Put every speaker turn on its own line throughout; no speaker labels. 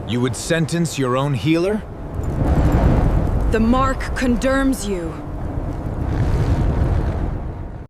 You would sentence your own healer?
The mark condemns you.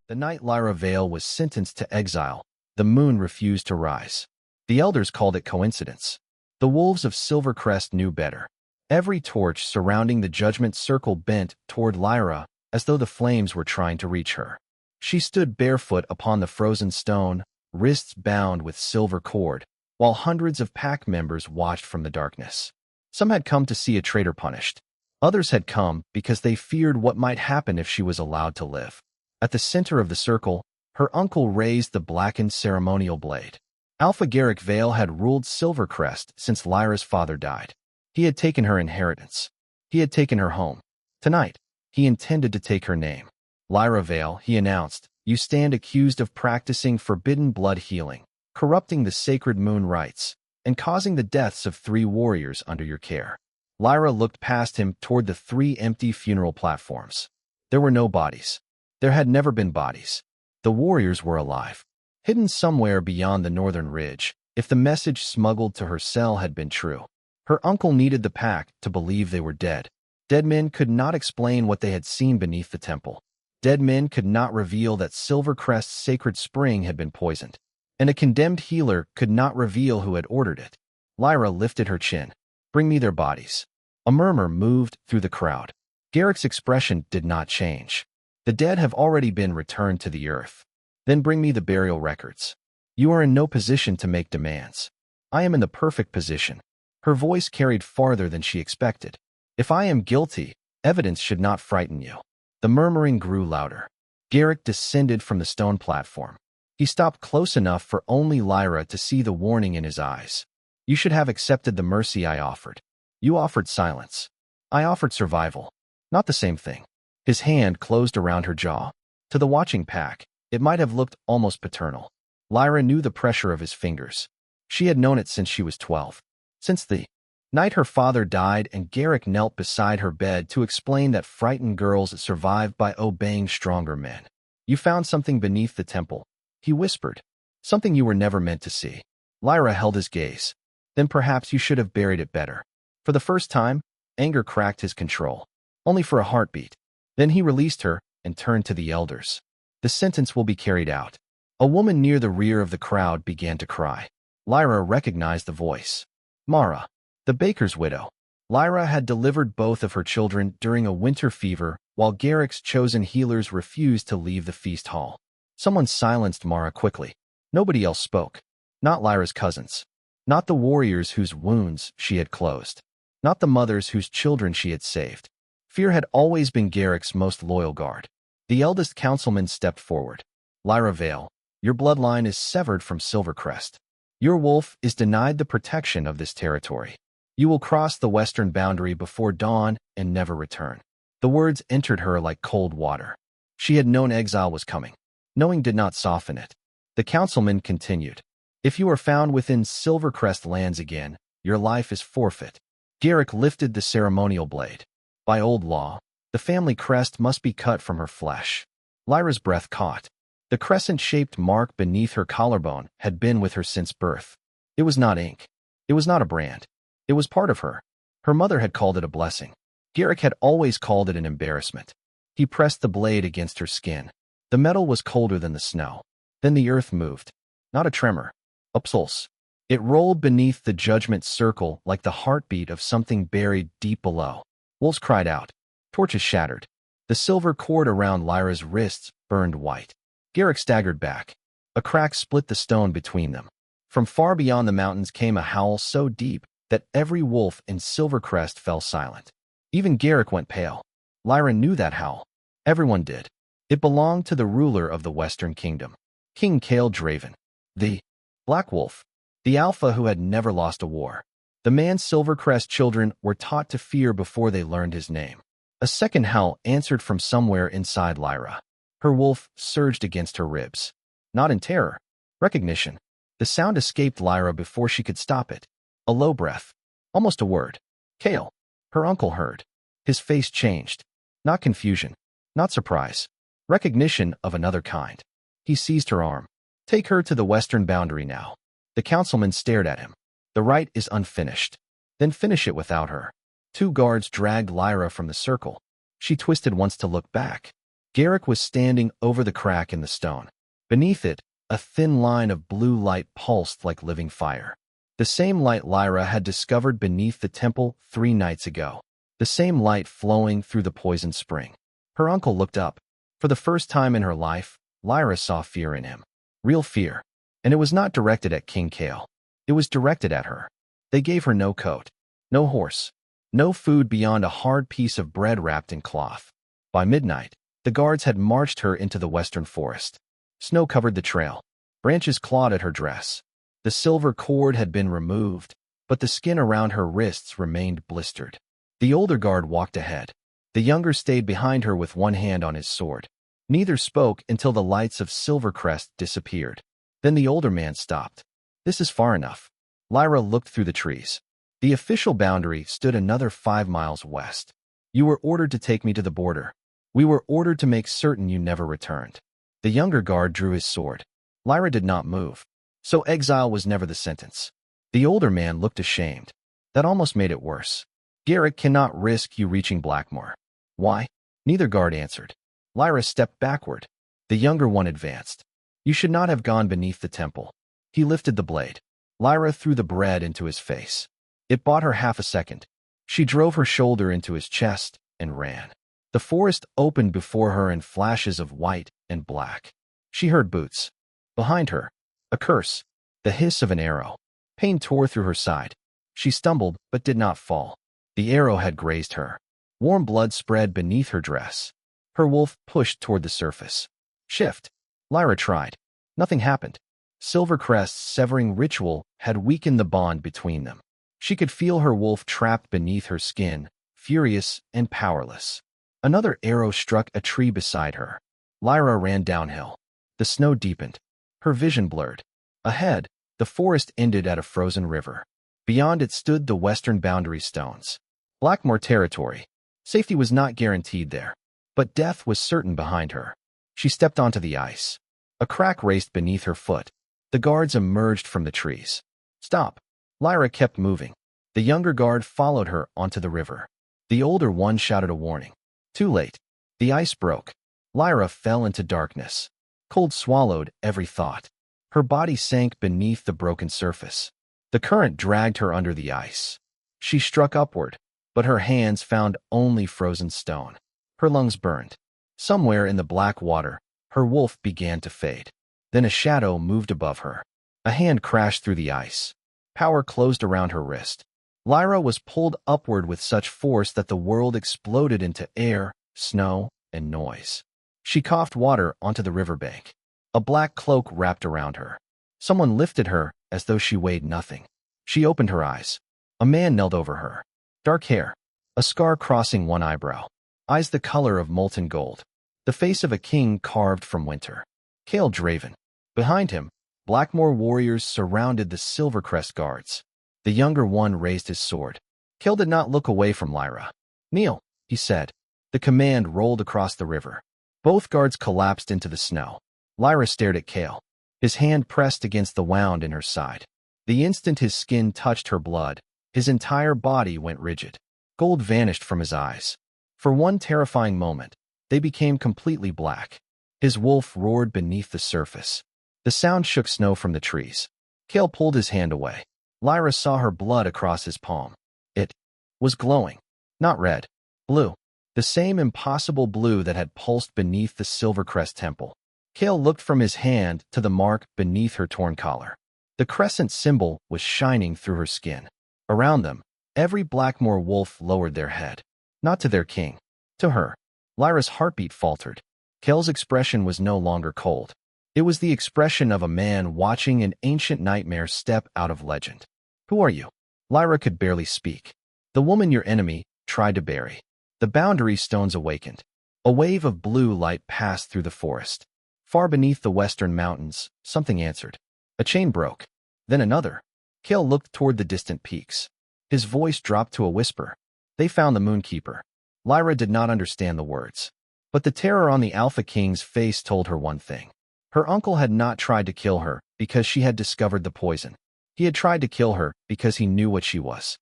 The night Lyra Vale was sentenced to exile, the moon refused to rise. The elders called it coincidence. The wolves of Silvercrest knew better. Every torch surrounding the judgment circle bent toward Lyra as though the flames were trying to reach her. She stood barefoot upon the frozen stone, wrists bound with silver cord, while hundreds of pack members watched from the darkness. Some had come to see a traitor punished. Others had come because they feared what might happen if she was allowed to live. At the center of the circle, her uncle raised the blackened ceremonial blade. Alpha King Vale had ruled Silvercrest since Lyra's father died. He had taken her inheritance. He had taken her home. Tonight, he intended to take her name. Lyra Vale, he announced, you stand accused of practicing forbidden blood healing, corrupting the sacred moon rites, and causing the deaths of 3 warriors under your care. Lyra looked past him toward the 3 empty funeral platforms. There were no bodies. There had never been bodies. The warriors were alive, hidden somewhere beyond the northern ridge, if the message smuggled to her cell had been true. Her uncle needed the pack to believe they were dead. Dead men could not explain what they had seen beneath the temple. Dead men could not reveal that Silvercrest's sacred spring had been poisoned. And a condemned healer could not reveal who had ordered it. Lyra lifted her chin. Bring me their bodies. A murmur moved through the crowd. Garrick's expression did not change. The dead have already been returned to the earth. Then bring me the burial records. You are in no position to make demands. I am in the perfect position. Her voice carried farther than she expected. If I am guilty, evidence should not frighten you. The murmuring grew louder. Garrick descended from the stone platform. He stopped close enough for only Lyra to see the warning in his eyes. You should have accepted the mercy I offered. You offered silence. I offered survival. Not the same thing. His hand closed around her jaw. To the watching pack, it might have looked almost paternal. Lyra knew the pressure of his fingers. She had known it since she was 12. Since the night her father died and Garrick knelt beside her bed to explain that frightened girls survived by obeying stronger men. You found something beneath the temple, he whispered. Something you were never meant to see. Lyra held his gaze. Then perhaps you should have buried it better. For the first time, anger cracked his control. Only for a heartbeat. Then he released her and turned to the elders. The sentence will be carried out. A woman near the rear of the crowd began to cry. Lyra recognized the voice. Mara, the baker's widow. Lyra had delivered both of her children during a winter fever while Garrick's chosen healers refused to leave the feast hall. Someone silenced Mara quickly. Nobody else spoke. Not Lyra's cousins. Not the warriors whose wounds she had closed. Not the mothers whose children she had saved. Fear had always been Garrick's most loyal guard. The eldest councilman stepped forward. Lyra Vale, your bloodline is severed from Silvercrest. Your wolf is denied the protection of this territory. You will cross the western boundary before dawn and never return. The words entered her like cold water. She had known exile was coming. Knowing did not soften it. The councilman continued. If you are found within Silvercrest lands again, your life is forfeit. Garrick lifted the ceremonial blade. By old law, the family crest must be cut from her flesh. Lyra's breath caught. The crescent-shaped mark beneath her collarbone had been with her since birth. It was not ink. It was not a brand. It was part of her. Her mother had called it a blessing. Garrick had always called it an embarrassment. He pressed the blade against her skin. The metal was colder than the snow. Then the earth moved. Not a tremor. A pulse. It rolled beneath the judgment circle like the heartbeat of something buried deep below. Wolves cried out. Torches shattered. The silver cord around Lyra's wrists burned white. Garrick staggered back. A crack split the stone between them. From far beyond the mountains came a howl so deep that every wolf in Silvercrest fell silent. Even Garrick went pale. Lyra knew that howl. Everyone did. It belonged to the ruler of the Western Kingdom, King Kael Draven. The Black Wolf. The Alpha who had never lost a war. The man Silvercrest children were taught to fear before they learned his name. A second howl answered from somewhere inside Lyra. Her wolf surged against her ribs. Not in terror. Recognition. The sound escaped Lyra before she could stop it. A low breath. Almost a word. Kael. Her uncle heard. His face changed. Not confusion. Not surprise. Recognition of another kind. He seized her arm. Take her to the western boundary now. The councilman stared at him. The rite is unfinished. then finish it without her. 2 guards dragged Lyra from the circle. She twisted once to look back. Garrick was standing over the crack in the stone. Beneath it, a thin line of blue light pulsed like living fire. The same light Lyra had discovered beneath the temple 3 nights ago. The same light flowing through the poisoned spring. Her uncle looked up. For the first time in her life, Lyra saw fear in him. Real fear. And it was not directed at King Kael. It was directed at her. They gave her no coat, no horse, no food beyond a hard piece of bread wrapped in cloth. By midnight, the guards had marched her into the western forest. Snow covered the trail. Branches clawed at her dress. The silver cord had been removed, but the skin around her wrists remained blistered. The older guard walked ahead. The younger stayed behind her with one hand on his sword. Neither spoke until the lights of Silvercrest disappeared. Then the older man stopped. This is far enough. Lyra looked through the trees. The official boundary stood another 5 miles west. You were ordered to take me to the border. We were ordered to make certain you never returned. The younger guard drew his sword. Lyra did not move. So exile was never the sentence. The older man looked ashamed. That almost made it worse. Garrick cannot risk you reaching Blackmoor. Why? Neither guard answered. Lyra stepped backward. The younger one advanced. You should not have gone beneath the temple. He lifted the blade. Lyra threw the bread into his face. It bought her half a second. She drove her shoulder into his chest and ran. The forest opened before her in flashes of white and black. She heard boots. Behind her, a curse, the hiss of an arrow. Pain tore through her side. She stumbled but did not fall. The arrow had grazed her. Warm blood spread beneath her dress. Her wolf pushed toward the surface. Shift. Lyra tried. Nothing happened. Silvercrest's severing ritual had weakened the bond between them. She could feel her wolf trapped beneath her skin, furious and powerless. Another arrow struck a tree beside her. Lyra ran downhill. The snow deepened. Her vision blurred. Ahead, the forest ended at a frozen river. Beyond it stood the western boundary stones. Blackmoor territory. Safety was not guaranteed there, but death was certain behind her. She stepped onto the ice. A crack raced beneath her foot. The guards emerged from the trees. Stop. Lyra kept moving. The younger guard followed her onto the river. The older one shouted a warning. Too late. The ice broke. Lyra fell into darkness. Cold swallowed every thought. Her body sank beneath the broken surface. The current dragged her under the ice. She struck upward, but her hands found only frozen stone. Her lungs burned. Somewhere in the black water, her wolf began to fade. Then a shadow moved above her. A hand crashed through the ice. Power closed around her wrist. Lyra was pulled upward with such force that the world exploded into air, snow, and noise. She coughed water onto the riverbank. A black cloak wrapped around her. Someone lifted her as though she weighed nothing. She opened her eyes. A man knelt over her. Dark hair. A scar crossing one eyebrow. Eyes the color of molten gold. The face of a king carved from winter. Kael Draven. Behind him, Blackmoor warriors surrounded the Silvercrest guards. The younger one raised his sword. Kael did not look away from Lyra. Kneel, he said. The command rolled across the river. Both guards collapsed into the snow. Lyra stared at Kael. His hand pressed against the wound in her side. The instant his skin touched her blood, his entire body went rigid. Gold vanished from his eyes. For one terrifying moment, they became completely black. His wolf roared beneath the surface. The sound shook snow from the trees. Kael pulled his hand away. Lyra saw her blood across his palm. It was glowing. Not red. Blue. The same impossible blue that had pulsed beneath the Silvercrest temple. Kael looked from his hand to the mark beneath her torn collar. The crescent symbol was shining through her skin. Around them, every Blackmoor wolf lowered their head. Not to their king. To her. Lyra's heartbeat faltered. Kael's expression was no longer cold. It was the expression of a man watching an ancient nightmare step out of legend. Who are you? Lyra could barely speak. The woman your enemy tried to bury. The boundary stones awakened. A wave of blue light passed through the forest. Far beneath the western mountains, something answered. A chain broke. Then another. Kael looked toward the distant peaks. His voice dropped to a whisper. They found the Moonkeeper. Lyra did not understand the words. But the terror on the Alpha King's face told her one thing. Her uncle had not tried to kill her because she had discovered the poison. He had tried to kill her because he knew what she was.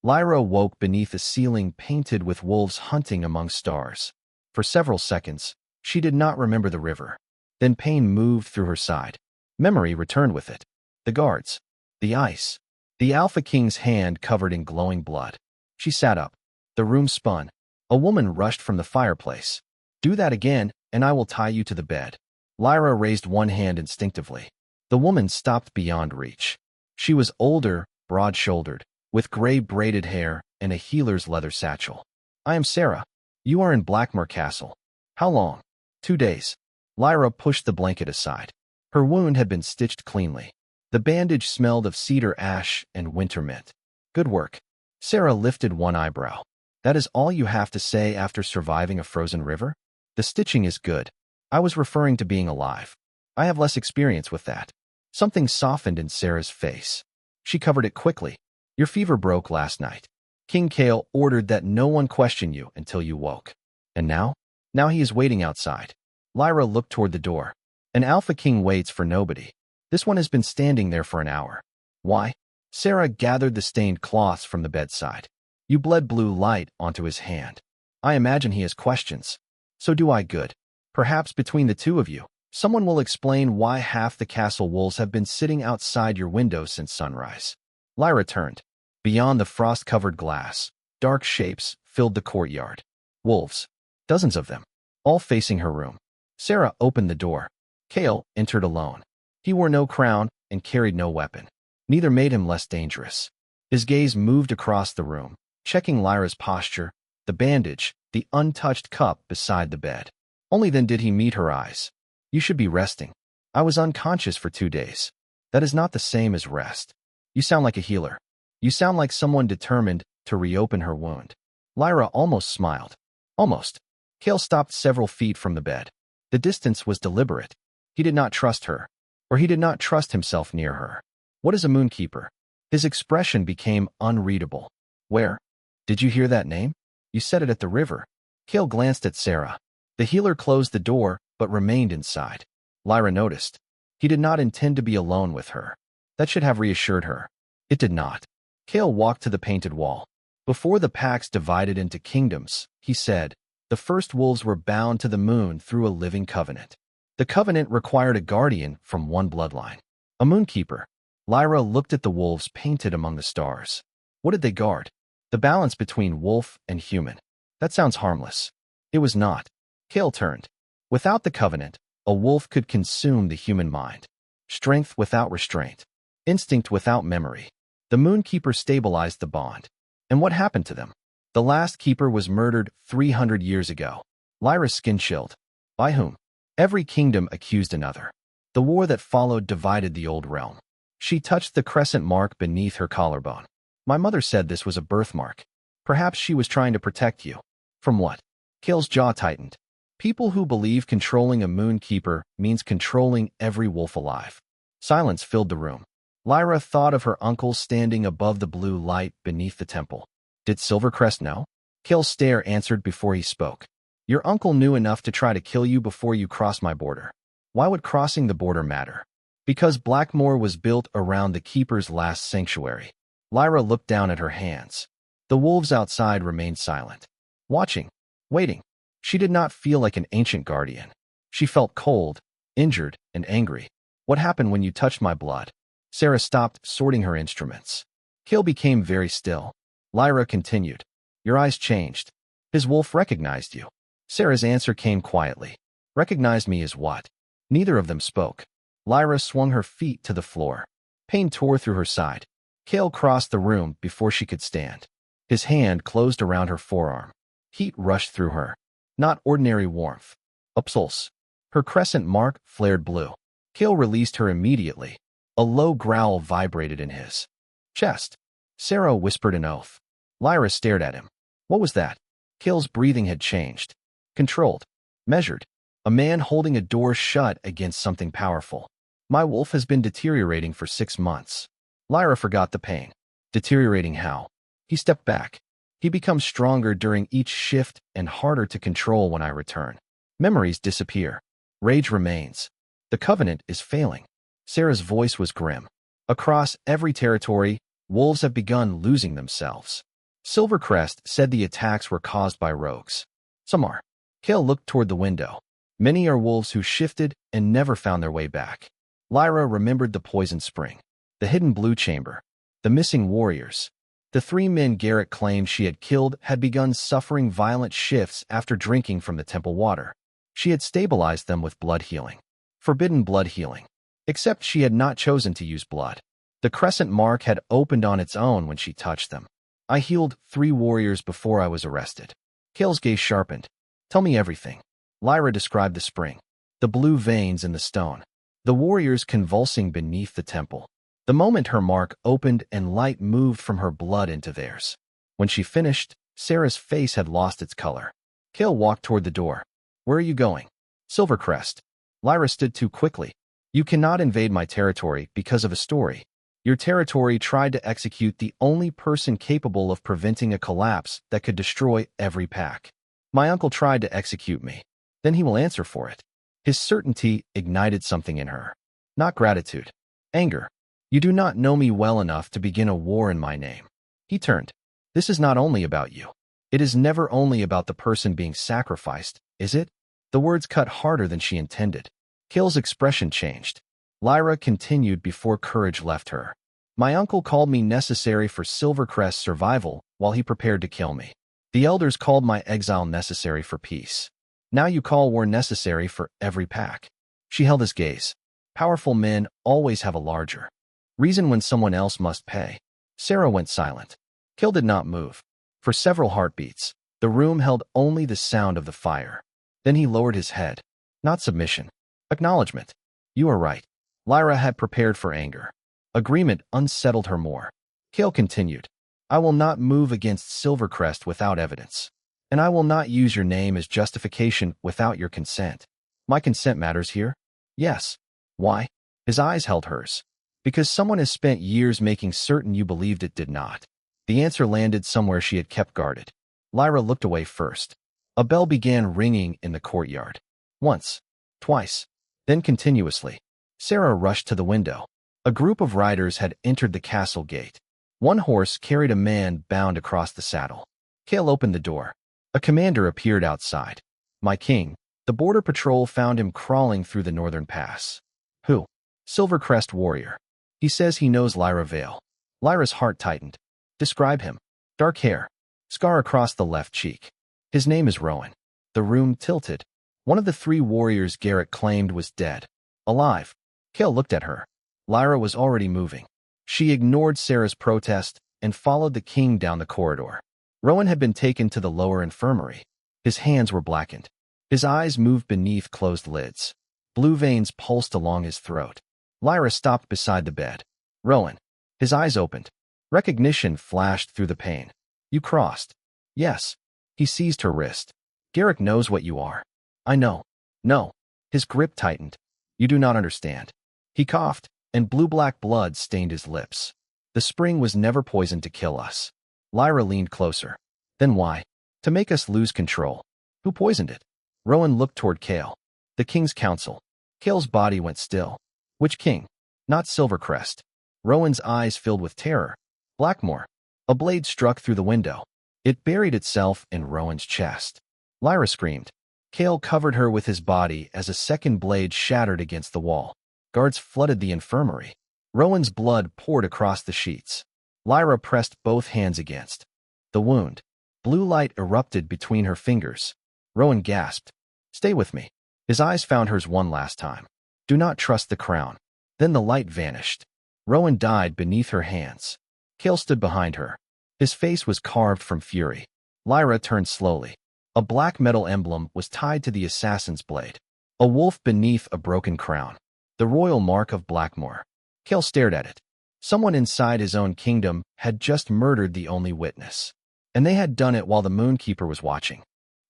Lyra woke beneath a ceiling painted with wolves hunting among stars. For several seconds, she did not remember the river. Then pain moved through her side. Memory returned with it. The guards. The ice. The Alpha King's hand covered in glowing blood. She sat up. The room spun. A woman rushed from the fireplace. "Do that again, and I will tie you to the bed." Lyra raised one hand instinctively. The woman stopped beyond reach. She was older, broad-shouldered, with gray braided hair and a healer's leather satchel. "I am Sarah. You are in Blackmoor Castle. How long?" 2 days. Lyra pushed the blanket aside. Her wound had been stitched cleanly. The bandage smelled of cedar ash and winter mint. "Good work." Sarah lifted one eyebrow. "That is all you have to say after surviving a frozen river?" "The stitching is good. I was referring to being alive. I have less experience with that." Something softened in Sarah's face. She covered it quickly. "Your fever broke last night. King Kael ordered that no one question you until you woke. And now? Now he is waiting outside." Lyra looked toward the door. "An Alpha King waits for nobody. This one has been standing there for an hour." "Why?" Sarah gathered the stained cloths from the bedside. "You bled blue light onto his hand. I imagine he has questions. So do I. Good. Perhaps between the two of you, someone will explain why half the castle wolves have been sitting outside your window since sunrise." Lyra turned. Beyond the frost-covered glass, dark shapes filled the courtyard. Wolves. Dozens of them, all facing her room. Sarah opened the door. Kael entered alone. He wore no crown and carried no weapon. Neither made him less dangerous. His gaze moved across the room, checking Lyra's posture, the bandage, the untouched cup beside the bed. Only then did he meet her eyes. "You should be resting. I was unconscious for 2 days. That is not the same as rest. You sound like a healer. You sound like someone determined to reopen her wound." Lyra almost smiled. Almost. Kael stopped several feet from the bed. The distance was deliberate. He did not trust her, or he did not trust himself near her. "What is a moonkeeper?" His expression became unreadable. "Where? Did you hear that name? You said it at the river." Kael glanced at Sarah. The healer closed the door, but remained inside. Lyra noticed. He did not intend to be alone with her. That should have reassured her. It did not. Kael walked to the painted wall. "Before the packs divided into kingdoms," he said, "the first wolves were bound to the moon through a living covenant. The covenant required a guardian from one bloodline. A moonkeeper." Lyra looked at the wolves painted among the stars. What did they guard? The balance between wolf and human. That sounds harmless. It was not. Kael turned. Without the covenant, a wolf could consume the human mind. Strength without restraint. Instinct without memory. The moonkeeper stabilized the bond. And what happened to them? The last keeper was murdered 300 years ago. Lyra's skin chilled. By whom? Every kingdom accused another. The war that followed divided the old realm. She touched the crescent mark beneath her collarbone. "My mother said this was a birthmark. Perhaps she was trying to protect you." "From what?" Kael's jaw tightened. "People who believe controlling a moonkeeper means controlling every wolf alive." Silence filled the room. Lyra thought of her uncle standing above the blue light beneath the temple. Did Silvercrest know? Kael's stare answered before he spoke. "Your uncle knew enough to try to kill you before you crossed my border." "Why would crossing the border matter?" "Because Blackmoor was built around the Keeper's last sanctuary." Lyra looked down at her hands. The wolves outside remained silent. Watching. Waiting. She did not feel like an ancient guardian. She felt cold, injured, and angry. "What happened when you touched my blood?" Sarah stopped sorting her instruments. Kael became very still. Lyra continued. "Your eyes changed. His wolf recognized you." Sarah's answer came quietly. "Recognized me as what?" Neither of them spoke. Lyra swung her feet to the floor. Pain tore through her side. Kael crossed the room before she could stand. His hand closed around her forearm. Heat rushed through her. Not ordinary warmth. A pulse. Her crescent mark flared blue. Kael released her immediately. A low growl vibrated in his chest. Sarah whispered an oath. Lyra stared at him. What was that? Kael's breathing had changed. Controlled. Measured. A man holding a door shut against something powerful. "My wolf has been deteriorating for 6 months." Lyra forgot the pain. Deteriorating how? He stepped back. "He becomes stronger during each shift and harder to control when I return. Memories disappear. Rage remains. The covenant is failing." Sarah's voice was grim. "Across every territory, wolves have begun losing themselves. Silvercrest said the attacks were caused by rogues. Some are. Kael looked toward the window. Many are wolves who shifted and never found their way back. Lyra remembered the poison spring, the hidden blue chamber, the missing warriors. The 3 men Garrett claimed she had killed had begun suffering violent shifts after drinking from the temple water. She had stabilized them with blood healing. Forbidden blood healing. Except she had not chosen to use blood. The Crescent Mark had opened on its own when she touched them. I healed 3 warriors before I was arrested. Kael's gaze sharpened. Tell me everything. Lyra described the spring, the blue veins in the stone, the warriors convulsing beneath the temple. The moment her mark opened and light moved from her blood into theirs. When she finished, Sarah's face had lost its color. Kael walked toward the door. Where are you going? Silvercrest. Lyra stood too quickly. You cannot invade my territory because of a story. Your territory tried to execute the only person capable of preventing a collapse that could destroy every pack. My uncle tried to execute me. Then he will answer for it. His certainty ignited something in her. Not gratitude. Anger. You do not know me well enough to begin a war in my name. He turned. This is not only about you. It is never only about the person being sacrificed, is it? The words cut harder than she intended. Kael's expression changed. Lyra continued before courage left her. My uncle called me necessary for Silvercrest's survival while he prepared to kill me. The elders called my exile necessary for peace. Now you call war necessary for every pack. She held his gaze. Powerful men always have a larger reason when someone else must pay. Sarah went silent. Kael did not move. For several heartbeats, the room held only the sound of the fire. Then he lowered his head. Not submission. Acknowledgement. You are right. Lyra had prepared for anger. Agreement unsettled her more. Kael continued. I will not move against Silvercrest without evidence. And I will not use your name as justification without your consent. My consent matters here? Yes. Why? His eyes held hers. Because someone has spent years making certain you believed it did not. The answer landed somewhere she had kept guarded. Lyra looked away first. A bell began ringing in the courtyard. Once. Twice. Then continuously. Sarah rushed to the window. A group of riders had entered the castle gate. One horse carried a man bound across the saddle. Kael opened the door. A commander appeared outside. My king. The border patrol found him crawling through the northern pass. Who? Silvercrest warrior. He says he knows Lyra Vale. Lyra's heart tightened. Describe him. Dark hair. Scar across the left cheek. His name is Rowan. The room tilted. One of the 3 warriors Garrett claimed was dead. Alive. Kael looked at her. Lyra was already moving. She ignored Sarah's protest and followed the king down the corridor. Rowan had been taken to the lower infirmary. His hands were blackened. His eyes moved beneath closed lids. Blue veins pulsed along his throat. Lyra stopped beside the bed. Rowan. His eyes opened. Recognition flashed through the pain. You crossed. Yes. He seized her wrist. Garrett knows what you are. I know. No. His grip tightened. You do not understand. He coughed, and blue-black blood stained his lips. The spring was never poisoned to kill us. Lyra leaned closer. Then why? To make us lose control. Who poisoned it? Rowan looked toward Kael. The king's council. Kael's body went still. Which king? Not Silvercrest. Rowan's eyes filled with terror. Blackmoor. A blade struck through the window. It buried itself in Rowan's chest. Lyra screamed. Kael covered her with his body as a second blade shattered against the wall. Guards flooded the infirmary. Rowan's blood poured across the sheets. Lyra pressed both hands against the wound. Blue light erupted between her fingers. Rowan gasped. Stay with me. His eyes found hers one last time. Do not trust the crown. Then the light vanished. Rowan died beneath her hands. Kael stood behind her. His face was carved from fury. Lyra turned slowly. A black metal emblem was tied to the assassin's blade. A wolf beneath a broken crown. The royal mark of Blackmoor. Kael stared at it. Someone inside his own kingdom had just murdered the only witness. And they had done it while the Moonkeeper was watching.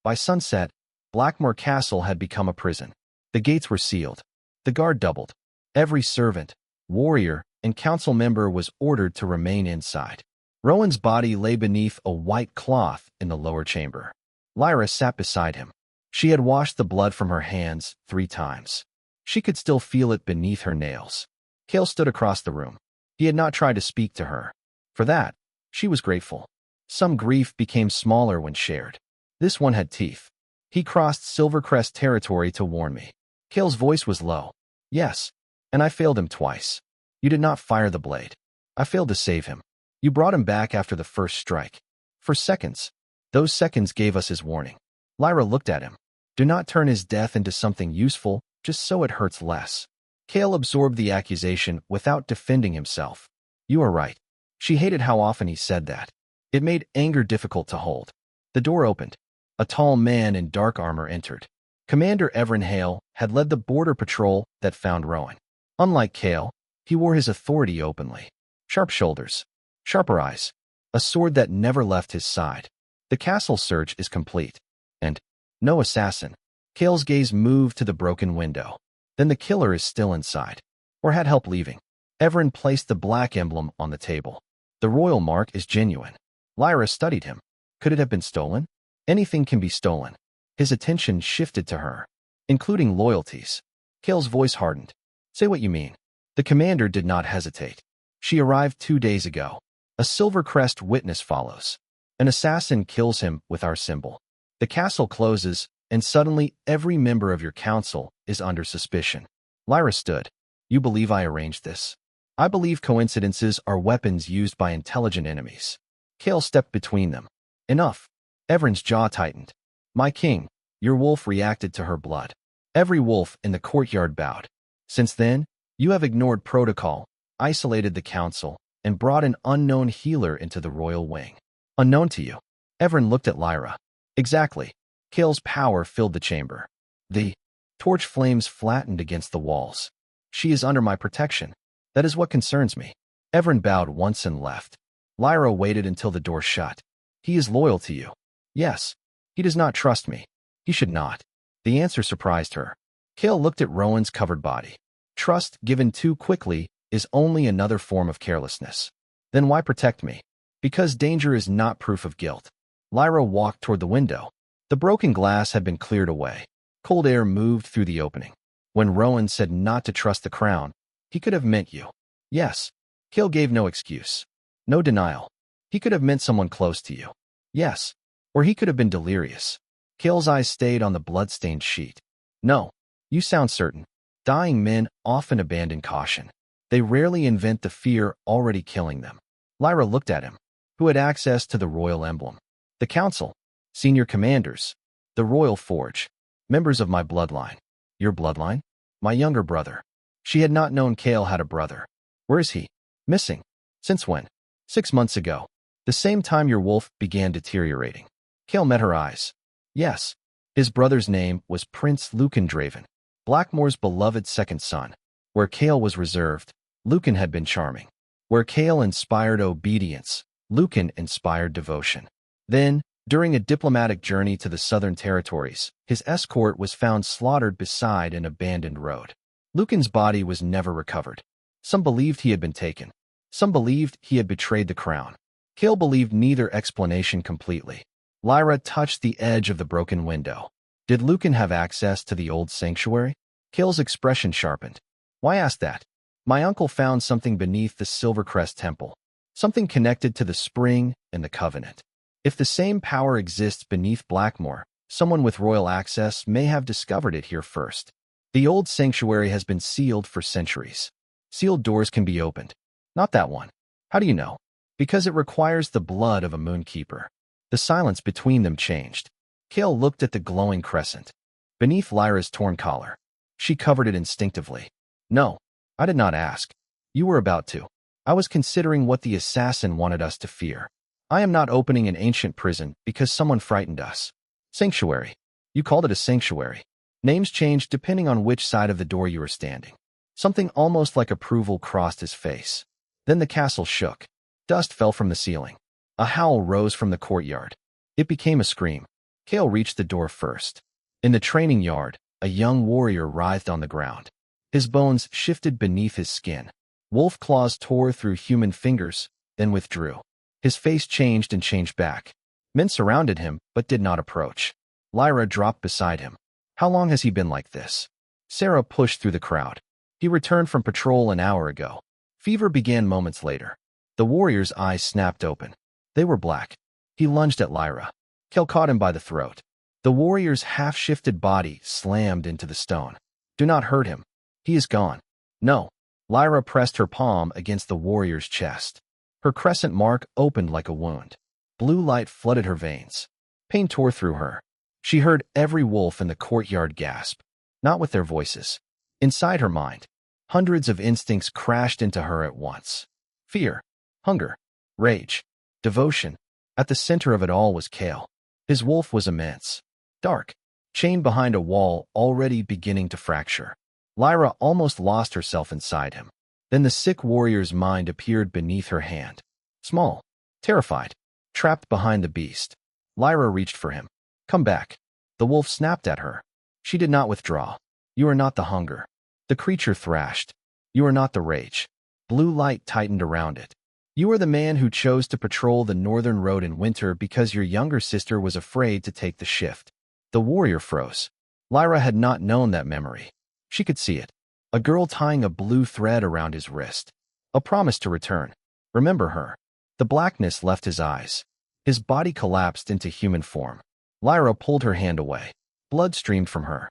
By sunset, Blackmoor Castle had become a prison. The gates were sealed. The guard doubled. Every servant, warrior, and council member was ordered to remain inside. Rowan's body lay beneath a white cloth in the lower chamber. Lyra sat beside him. She had washed the blood from her hands 3 times. She could still feel it beneath her nails. Kael stood across the room. He had not tried to speak to her. For that, she was grateful. Some grief became smaller when shared. This one had teeth. He crossed Silvercrest territory to warn me. Kael's voice was low. Yes, and I failed him twice. You did not fire the blade. I failed to save him. You brought him back after the first strike. For seconds. Those seconds gave us his warning. Lyra looked at him. Do not turn his death into something useful, just so it hurts less. Kael absorbed the accusation without defending himself. You are right. She hated how often he said that. It made anger difficult to hold. The door opened. A tall man in dark armor entered. Commander Everin Hale had led the border patrol that found Rowan. Unlike Kael, he wore his authority openly. Sharp shoulders, sharper eyes, a sword that never left his side. The castle search is complete. And no assassin. Kael's gaze moved to the broken window. Then the killer is still inside. Or had help leaving. Everin placed the black emblem on the table. The royal mark is genuine. Lyra studied him. Could it have been stolen? Anything can be stolen. His attention shifted to her, including loyalties. Kael's voice hardened. Say what you mean. The commander did not hesitate. She arrived 2 days ago. A Silvercrest witness follows. An assassin kills him with our symbol. The castle closes, and suddenly every member of your council is under suspicion. Lyra stood. You believe I arranged this? I believe coincidences are weapons used by intelligent enemies. Kael stepped between them. Enough. Everin's jaw tightened. My king, your wolf reacted to her blood. Every wolf in the courtyard bowed. Since then, you have ignored protocol, isolated the council, and brought an unknown healer into the royal wing. Unknown to you. Everin looked at Lyra. Exactly. Kael's power filled the chamber. The torch flames flattened against the walls. She is under my protection. That is what concerns me. Everin bowed once and left. Lyra waited until the door shut. He is loyal to you. Yes. He does not trust me. He should not. The answer surprised her. Kael looked at Rowan's covered body. Trust given too quickly is only another form of carelessness. Then why protect me? Because danger is not proof of guilt. Lyra walked toward the window. The broken glass had been cleared away. Cold air moved through the opening. When Rowan said not to trust the crown, he could have meant you. Yes. Kael gave no excuse. No denial. He could have meant someone close to you. Yes. Or he could have been delirious. Kael's eyes stayed on the blood-stained sheet. No. You sound certain. Dying men often abandon caution. They rarely invent the fear already killing them. Lyra looked at him. Who had access to the royal emblem? The council. Senior commanders. The royal forge. Members of my bloodline. Your bloodline? My younger brother. She had not known Kael had a brother. Where is he? Missing. Since when? 6 months ago. The same time your wolf began deteriorating. Kael met her eyes. Yes. His brother's name was Prince Lucan Draven, Blackmoor's beloved second son. Where Kael was reserved, Lucan had been charming. Where Kael inspired obedience, Lucan inspired devotion. Then, during a diplomatic journey to the southern territories, his escort was found slaughtered beside an abandoned road. Lucan's body was never recovered. Some believed he had been taken. Some believed he had betrayed the crown. Kael believed neither explanation completely. Lyra touched the edge of the broken window. Did Lucan have access to the old sanctuary? Kael's expression sharpened. Why ask that? My uncle found something beneath the Silvercrest temple. Something connected to the spring and the covenant. If the same power exists beneath Blackmoor, someone with royal access may have discovered it here first. The old sanctuary has been sealed for centuries. Sealed doors can be opened. Not that one. How do you know? Because it requires the blood of a moonkeeper. The silence between them changed. Kael looked at the glowing crescent. Beneath Lyra's torn collar. She covered it instinctively. No, I did not ask. You were about to. I was considering what the assassin wanted us to fear. I am not opening an ancient prison because someone frightened us. Sanctuary. You called it a sanctuary. Names changed depending on which side of the door you were standing. Something almost like approval crossed his face. Then the castle shook. Dust fell from the ceiling. A howl rose from the courtyard. It became a scream. Kael reached the door first. In the training yard, a young warrior writhed on the ground. His bones shifted beneath his skin. Wolf claws tore through human fingers, then withdrew. His face changed and changed back. Men surrounded him, but did not approach. Lyra dropped beside him. How long has he been like this? Sarah pushed through the crowd. He returned from patrol an hour ago. Fever began moments later. The warrior's eyes snapped open. They were black. He lunged at Lyra. Kael caught him by the throat. The warrior's half-shifted body slammed into the stone. Do not hurt him. He is gone. No. Lyra pressed her palm against the warrior's chest. Her crescent mark opened like a wound. Blue light flooded her veins. Pain tore through her. She heard every wolf in the courtyard gasp, not with their voices. Inside her mind, hundreds of instincts crashed into her at once. Fear, hunger, rage, devotion. At the center of it all was Kael. His wolf was immense, dark, chained behind a wall already beginning to fracture. Lyra almost lost herself inside him. Then the sick warrior's mind appeared beneath her hand. Small, terrified, trapped behind the beast. Lyra reached for him. Come back. The wolf snapped at her. She did not withdraw. You are not the hunger. The creature thrashed. You are not the rage. Blue light tightened around it. You are the man who chose to patrol the northern road in winter because your younger sister was afraid to take the shift. The warrior froze. Lyra had not known that memory. She could see it. A girl tying a blue thread around his wrist. A promise to return. Remember her. The blackness left his eyes. His body collapsed into human form. Lyra pulled her hand away. Blood streamed from her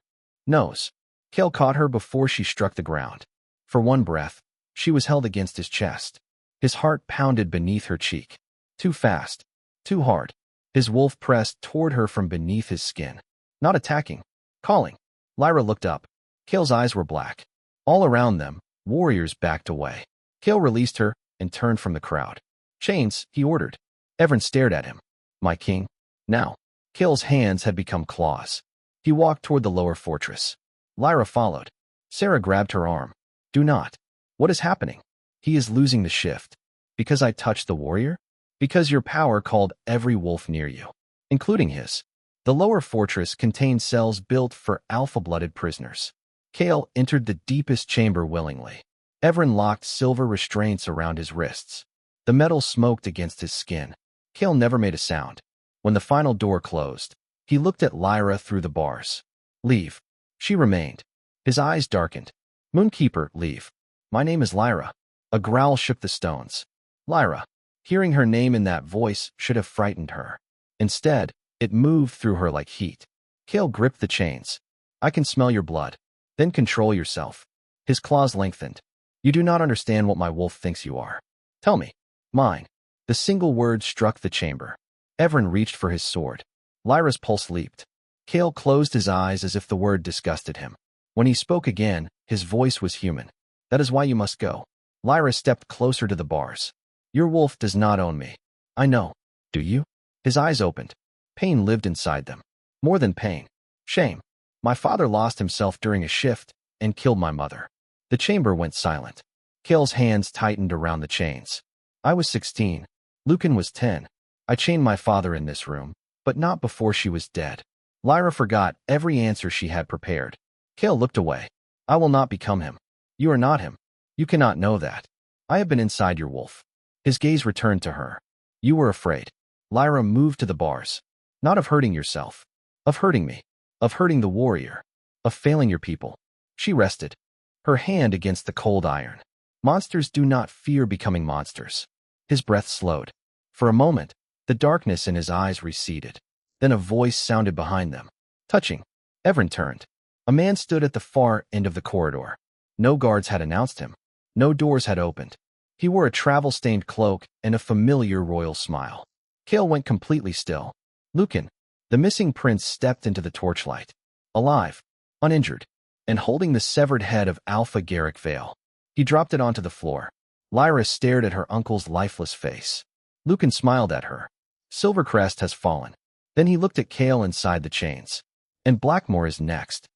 nose. Kael caught her before she struck the ground. For one breath, she was held against his chest. His heart pounded beneath her cheek. Too fast. Too hard. His wolf pressed toward her from beneath his skin. Not attacking. Calling. Lyra looked up. Kael's eyes were black. All around them, warriors backed away. Kael released her and turned from the crowd. Chains, he ordered. Evren stared at him. My king. Now. Kael's hands had become claws. He walked toward the lower fortress. Lyra followed. Sarah grabbed her arm. Do not. What is happening? He is losing the shift. Because I touched the warrior? Because your power called every wolf near you, including his. The lower fortress contained cells built for alpha-blooded prisoners. Kael entered the deepest chamber willingly. Evren locked silver restraints around his wrists. The metal smoked against his skin. Kael never made a sound. When the final door closed, he looked at Lyra through the bars. Leave. She remained. His eyes darkened. Moonkeeper, leave. My name is Lyra. A growl shook the stones. Lyra. Hearing her name in that voice should have frightened her. Instead, it moved through her like heat. Kael gripped the chains. I can smell your blood. Then control yourself. His claws lengthened. You do not understand what my wolf thinks you are. Tell me. Mine. The single word struck the chamber. Evren reached for his sword. Lyra's pulse leaped. Kael closed his eyes as if the word disgusted him. When he spoke again, his voice was human. That is why you must go. Lyra stepped closer to the bars. Your wolf does not own me. I know. Do you? His eyes opened. Pain lived inside them. More than pain. Shame. My father lost himself during a shift and killed my mother. The chamber went silent. Kael's hands tightened around the chains. I was 16. Lucan was 10. I chained my father in this room, but not before she was dead. Lyra forgot every answer she had prepared. Kael looked away. I will not become him. You are not him. You cannot know that. I have been inside your wolf. His gaze returned to her. You were afraid. Lyra moved to the bars. Not of hurting yourself. Of hurting me. Of hurting the warrior. Of failing your people. She rested. Her hand against the cold iron. Monsters do not fear becoming monsters. His breath slowed. For a moment, the darkness in his eyes receded. Then a voice sounded behind them. Touching. Evren turned. A man stood at the far end of the corridor. No guards had announced him. No doors had opened. He wore a travel-stained cloak and a familiar royal smile. Kael went completely still. Lucan, the missing prince, stepped into the torchlight. Alive, uninjured, and holding the severed head of Alpha King Vale. He dropped it onto the floor. Lyra stared at her uncle's lifeless face. Lucan smiled at her. Silvercrest has fallen. Then he looked at Kael inside the chains. And Blackmoor is next.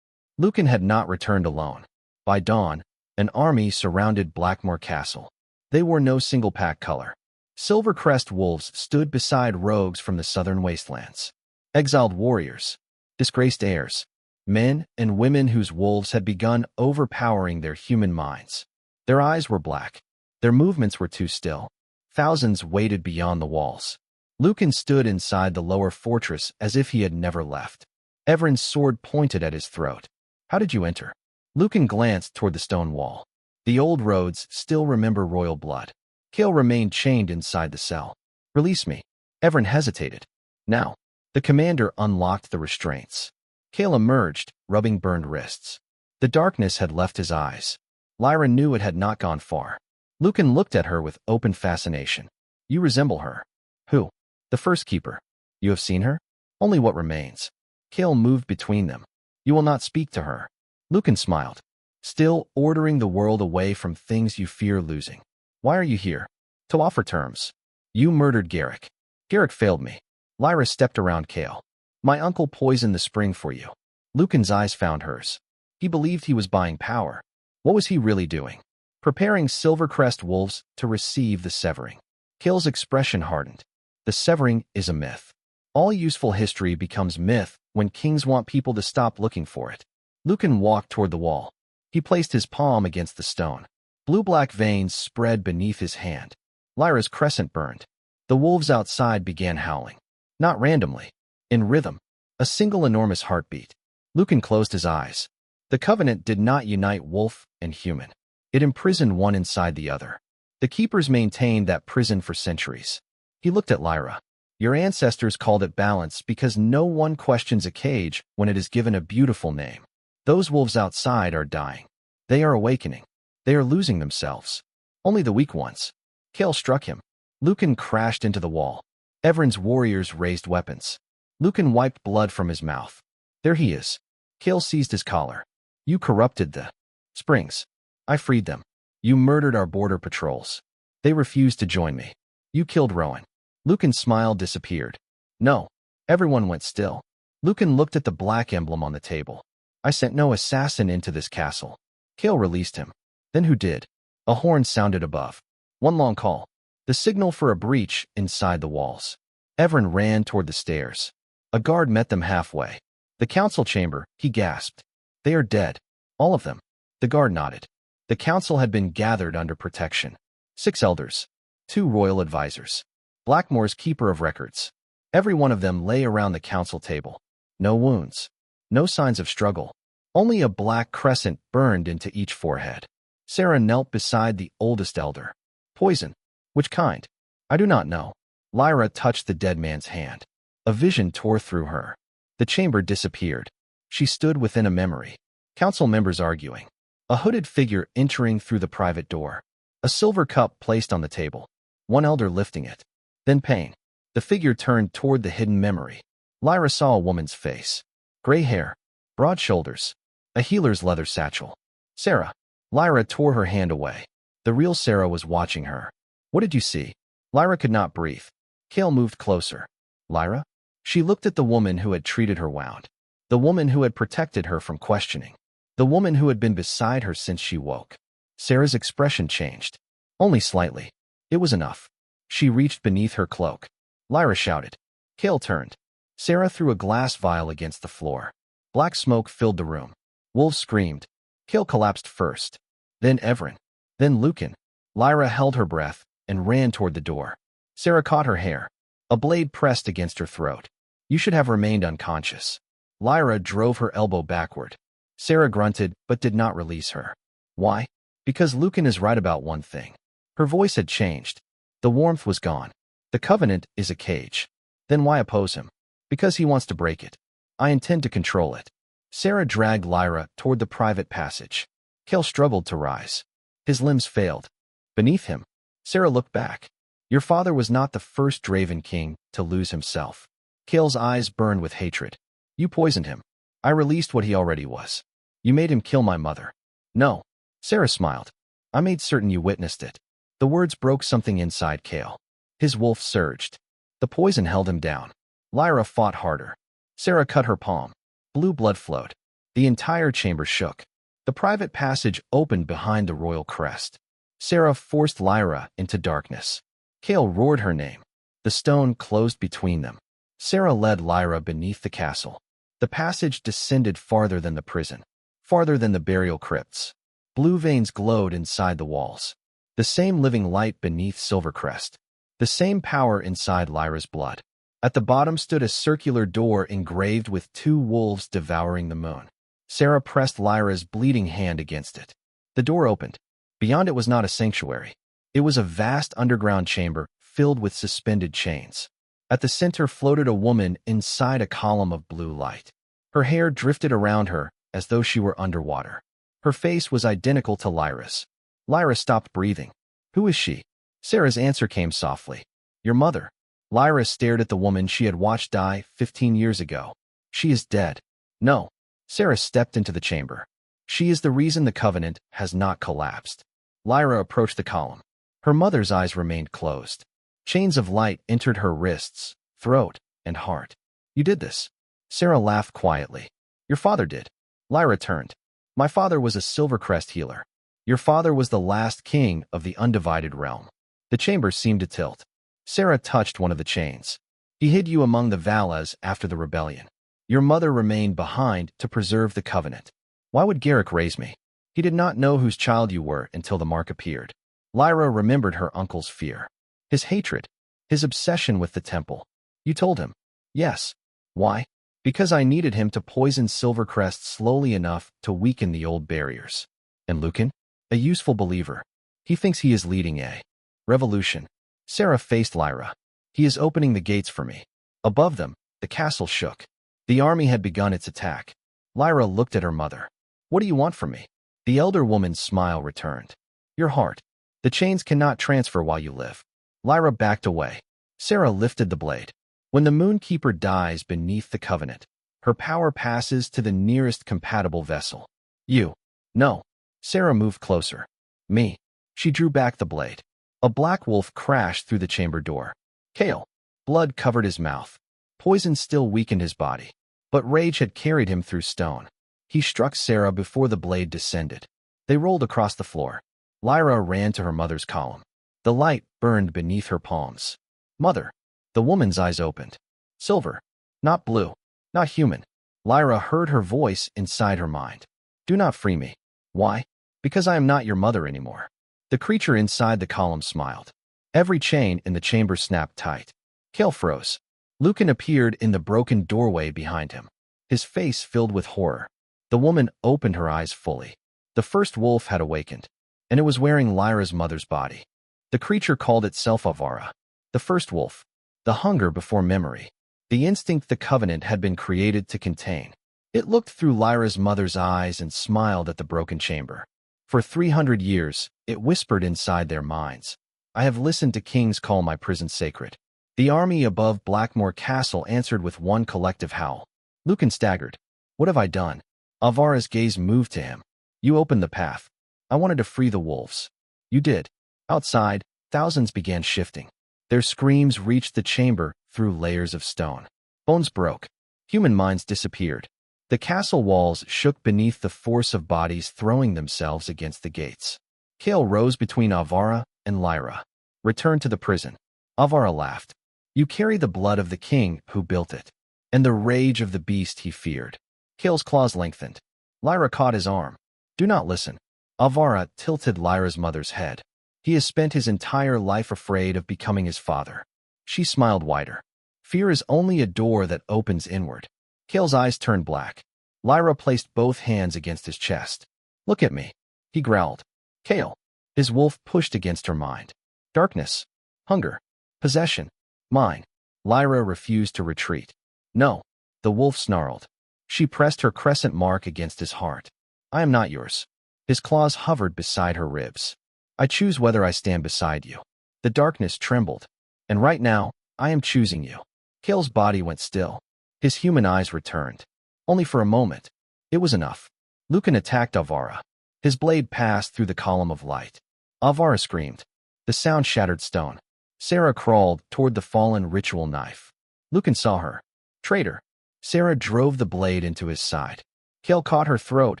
Lucan had not returned alone. By dawn, an army surrounded Blackmoor Castle. They wore no single pack color. Silvercrest wolves stood beside rogues from the southern wastelands. Exiled warriors. Disgraced heirs. Men and women whose wolves had begun overpowering their human minds. Their eyes were black. Their movements were too still. Thousands waited beyond the walls. Lucan stood inside the lower fortress as if he had never left. Evren's sword pointed at his throat. How did you enter? Lucan glanced toward the stone wall. The old roads still remember royal blood. Kael remained chained inside the cell. Release me. Everin hesitated. Now, the commander unlocked the restraints. Kael emerged, rubbing burned wrists. The darkness had left his eyes. Lyra knew it had not gone far. Lucan looked at her with open fascination. You resemble her. Who? The first keeper. You have seen her? Only what remains. Kael moved between them. You will not speak to her. Lucan smiled. Still ordering the world away from things you fear losing. Why are you here? To offer terms. You murdered Garrick. Garrick failed me. Lyra stepped around Kael. My uncle poisoned the spring for you. Lucan's eyes found hers. He believed he was buying power. What was he really doing? Preparing Silvercrest wolves to receive the severing. Kael's expression hardened. The severing is a myth. All useful history becomes myth when kings want people to stop looking for it. Lucan walked toward the wall. He placed his palm against the stone. Blue-black veins spread beneath his hand. Lyra's crescent burned. The wolves outside began howling. Not randomly. In rhythm. A single enormous heartbeat. Lucan closed his eyes. The covenant did not unite wolf and human. It imprisoned one inside the other. The keepers maintained that prison for centuries. He looked at Lyra. Your ancestors called it balance because no one questions a cage when it is given a beautiful name. Those wolves outside are dying. They are awakening. They are losing themselves. Only the weak ones. Kael struck him. Lucan crashed into the wall. Everin's warriors raised weapons. Lucan wiped blood from his mouth. There he is. Kael seized his collar. You corrupted the springs. I freed them. You murdered our border patrols. They refused to join me. You killed Rowan. Lucan's smile disappeared. No. Everyone went still. Lucan looked at the black emblem on the table. I sent no assassin into this castle. Kael released him. Then who did? A horn sounded above. One long call. The signal for a breach inside the walls. Everin ran toward the stairs. A guard met them halfway. The council chamber, he gasped. They are dead. All of them. The guard nodded. The council had been gathered under protection. 6 elders. 2 royal advisors. Blackmoor's keeper of records. Every one of them lay around the council table. No wounds. No signs of struggle. Only a black crescent burned into each forehead. Sarah knelt beside the oldest elder. Poison. Which kind? I do not know. Lyra touched the dead man's hand. A vision tore through her. The chamber disappeared. She stood within a memory. Council members arguing. A hooded figure entering through the private door. A silver cup placed on the table. One elder lifting it. Then pain. The figure turned toward the hidden memory. Lyra saw a woman's face. Gray hair. Broad shoulders. A healer's leather satchel. Sarah. Lyra tore her hand away. The real Sarah was watching her. What did you see? Lyra could not breathe. Kael moved closer. Lyra? She looked at the woman who had treated her wound. The woman who had protected her from questioning. The woman who had been beside her since she woke. Sarah's expression changed. Only slightly. It was enough. She reached beneath her cloak. Lyra shouted. Kael turned. Sarah threw a glass vial against the floor. Black smoke filled the room. Wolves screamed. Kael collapsed first. Then Everin. Then Lucan. Lyra held her breath and ran toward the door. Sarah caught her hair. A blade pressed against her throat. You should have remained unconscious. Lyra drove her elbow backward. Sarah grunted but did not release her. Why? Because Lucan is right about one thing. Her voice had changed. The warmth was gone. The covenant is a cage. Then why oppose him? Because he wants to break it. I intend to control it. Sarah dragged Lyra toward the private passage. Kael struggled to rise. His limbs failed. Beneath him, Sarah looked back. Your father was not the first Draven king to lose himself. Kael's eyes burned with hatred. You poisoned him. I released what he already was. You made him kill my mother. No. Sarah smiled. I made certain you witnessed it. The words broke something inside Kael. His wolf surged. The poison held him down. Lyra fought harder. Sarah cut her palm. Blue blood flowed. The entire chamber shook. The private passage opened behind the royal crest. Sarah forced Lyra into darkness. Kael roared her name. The stone closed between them. Sarah led Lyra beneath the castle. The passage descended farther than the prison, farther than the burial crypts. Blue veins glowed inside the walls. The same living light beneath Silvercrest. The same power inside Lyra's blood. At the bottom stood a circular door engraved with 2 wolves devouring the moon. Sarah pressed Lyra's bleeding hand against it. The door opened. Beyond it was not a sanctuary. It was a vast underground chamber filled with suspended chains. At the center floated a woman inside a column of blue light. Her hair drifted around her as though she were underwater. Her face was identical to Lyra's. Lyra stopped breathing. Who is she? Sarah's answer came softly. Your mother. Lyra stared at the woman she had watched die 15 years ago. She is dead. No. Sarah stepped into the chamber. She is the reason the Covenant has not collapsed. Lyra approached the column. Her mother's eyes remained closed. Chains of light entered her wrists, throat, and heart. You did this. Sarah laughed quietly. Your father did. Lyra turned. My father was a Silvercrest healer. Your father was the last king of the undivided realm. The chamber seemed to tilt. Sarah touched one of the chains. He hid you among the Valas after the rebellion. Your mother remained behind to preserve the Covenant. Why would Garrick raise me? He did not know whose child you were until the mark appeared. Lyra remembered her uncle's fear. His hatred. His obsession with the temple. You told him. Yes. Why? Because I needed him to poison Silvercrest slowly enough to weaken the old barriers. And Lucan? A useful believer. He thinks he is leading a revolution. Sarah faced Lyra. He is opening the gates for me. Above them, the castle shook. The army had begun its attack. Lyra looked at her mother. What do you want from me? The elder woman's smile returned. Your heart. The chains cannot transfer while you live. Lyra backed away. Sarah lifted the blade. When the Moonkeeper dies beneath the Covenant, her power passes to the nearest compatible vessel. You. No. Sarah moved closer. Me. She drew back the blade. A black wolf crashed through the chamber door. Kael. Blood covered his mouth. Poison still weakened his body, but rage had carried him through stone. He struck Sarah before the blade descended. They rolled across the floor. Lyra ran to her mother's column. The light burned beneath her palms. Mother. The woman's eyes opened. Silver. Not blue. Not human. Lyra heard her voice inside her mind. Do not free me. Why? Because I am not your mother anymore. The creature inside the column smiled. Every chain in the chamber snapped tight. Kael froze. Lucan appeared in the broken doorway behind him. His face filled with horror. The woman opened her eyes fully. The first wolf had awakened, and it was wearing Lyra's mother's body. The creature called itself Avara. The first wolf. The hunger before memory. The instinct the Covenant had been created to contain. It looked through Lyra's mother's eyes and smiled at the broken chamber. For 300 years, it whispered inside their minds. I have listened to kings call my prison sacred. The army above Blackmoor Castle answered with one collective howl. Lucan staggered. What have I done? Avara's gaze moved to him. You opened the path. I wanted to free the wolves. You did. Outside, thousands began shifting. Their screams reached the chamber through layers of stone. Bones broke. Human minds disappeared. The castle walls shook beneath the force of bodies throwing themselves against the gates. Kael rose between Avara and Lyra. Return to the prison. Avara laughed. You carry the blood of the king who built it, and the rage of the beast he feared. Kael's claws lengthened. Lyra caught his arm. Do not listen. Avara tilted Lyra's mother's head. He has spent his entire life afraid of becoming his father. She smiled wider. Fear is only a door that opens inward. Kael's eyes turned black. Lyra placed both hands against his chest. Look at me. He growled. Kael. His wolf pushed against her mind. Darkness. Hunger. Possession. Mine. Lyra refused to retreat. No. The wolf snarled. She pressed her crescent mark against his heart. I am not yours. His claws hovered beside her ribs. I choose whether I stand beside you. The darkness trembled. And right now, I am choosing you. Kael's body went still. His human eyes returned. Only for a moment. It was enough. Lucan attacked Avara. His blade passed through the column of light. Avara screamed. The sound shattered stone. Sarah crawled toward the fallen ritual knife. Lucan saw her. Traitor. Sarah drove the blade into his side. Kael caught her throat